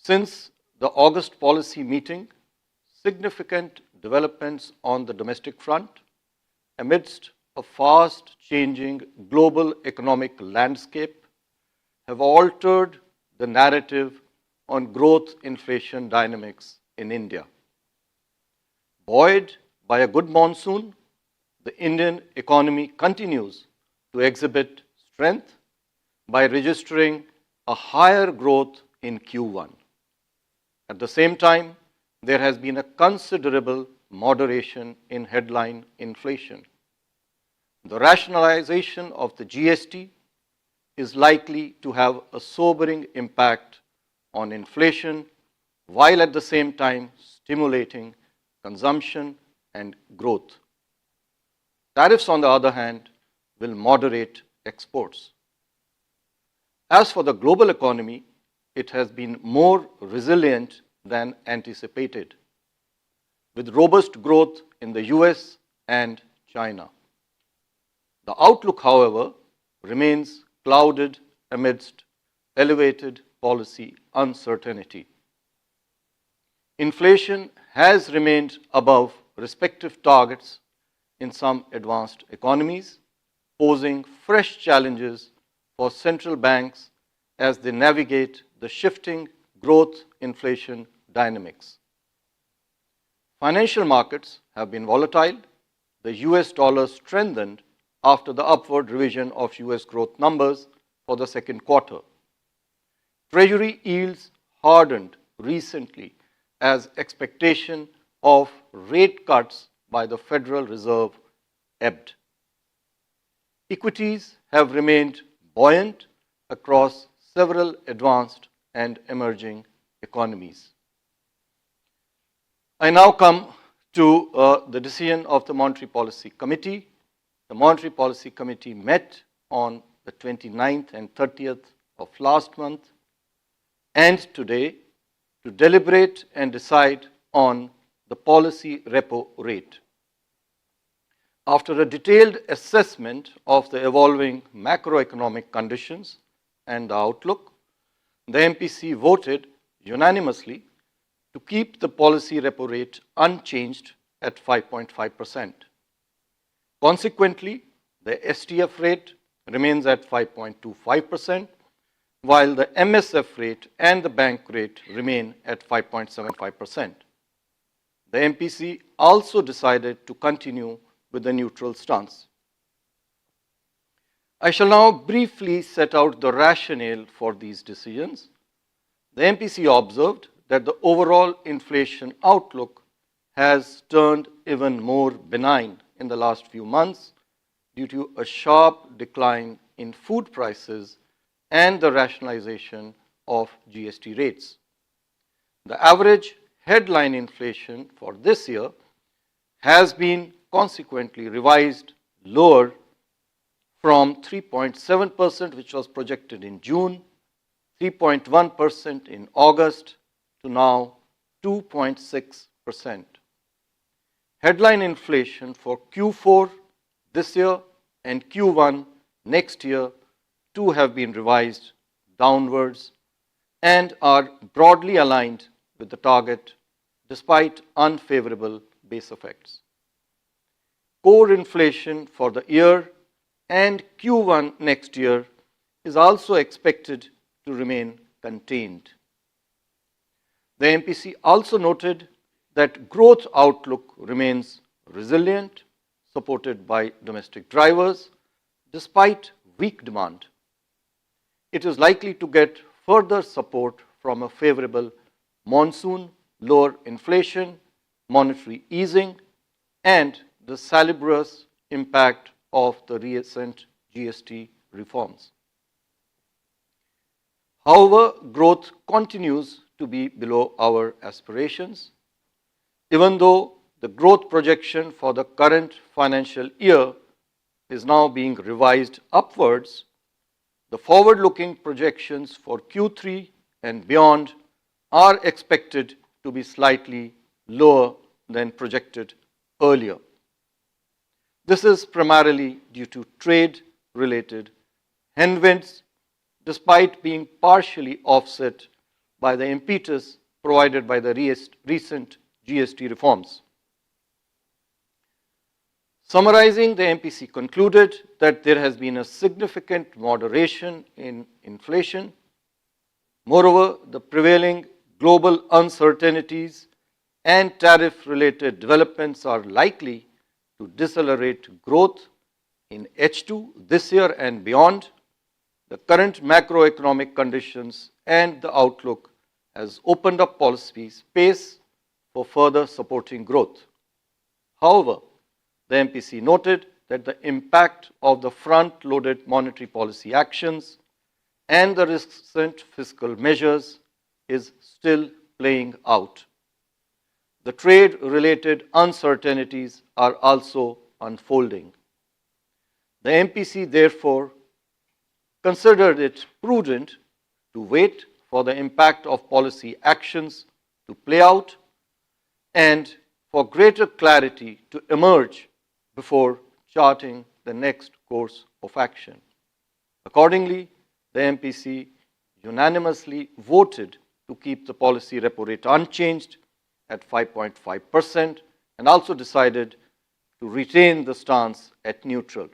Since the August policy meeting, significant developments on the domestic front amidst a fast-changing global economic landscape have altered the narrative on growth inflation dynamics in India. Buoyed by a good monsoon, the Indian economy continues to exhibit strength by registering a higher growth in Q1. At the same time, there has been a considerable moderation in headline inflation. The rationalization of the GST is likely to have a sobering impact on inflation, while at the same time stimulating consumption and growth. Tariffs, on the other hand, will moderate exports. As for the global economy, it has been more resilient than anticipated, with robust growth in the US and China. The outlook, however, remains clouded amidst elevated policy uncertainty. Inflation has remained above respective targets in some advanced economies, posing fresh challenges for central banks as they navigate the shifting growth inflation dynamics. Financial markets have been volatile. The US dollar strengthened after the upward revision of US growth numbers for the second quarter. Treasury yields hardened recently as expectation of rate cuts by the Federal Reserve ebbed. Equities have remained buoyant across several advanced and emerging economies. I now come to the decision of the Monetary Policy Committee. The Monetary Policy Committee met on the 29th and 30th of last month and today to deliberate and decide on the policy repo rate. After a detailed assessment of the evolving macroeconomic conditions and the outlook, the MPC voted unanimously to keep the policy repo rate unchanged at 5.5%. Consequently, the STF rate remains at 5.25%, while the MSF rate and the bank rate remain at 5.75%. The MPC also decided to continue with the neutral stance. I shall now briefly set out the rationale for these decisions. The MPC observed that the overall inflation outlook has turned even more benign in the last few months due to a sharp decline in food prices and the rationalization of GST rates. The average headline inflation for this year has been consequently revised lower from 3.7%, which was projected in June, 3.1% in August, to now 2.6%. Headline inflation for Q4 this year and Q1 next year too have been revised downwards and are broadly aligned with the target despite unfavorable base effects. Core inflation for the year and Q1 next year is also expected to remain contained. The MPC also noted that growth outlook remains resilient, supported by domestic drivers, despite weak demand. It is likely to get further support from a favorable monsoon, lower inflation, monetary easing, and the salubrious impact of the recent GST reforms. However, growth continues to be below our aspirations. Even though the growth projection for the current financial year is now being revised upwards, the forward-looking projections for Q3 and beyond are expected to be slightly lower than projected earlier. This is primarily due to trade-related headwinds, despite being partially offset by the impetus provided by the recent GST reforms. Summarizing, the MPC concluded that there has been a significant moderation in inflation. Moreover, the prevailing global uncertainties and tariff-related developments are likely to decelerate growth in H2 this year and beyond. The current macroeconomic conditions and the outlook has opened up policy space for further supporting growth. However, the MPC noted that the impact of the front-loaded monetary policy actions and the recent fiscal measures is still playing out. The trade-related uncertainties are also unfolding. The MPC therefore considered it prudent to wait for the impact of policy actions to play out and for greater clarity to emerge before charting the next course of action. Accordingly, the MPC unanimously voted to keep the policy repo rate unchanged at 5.5% and also decided to retain the stance at neutral.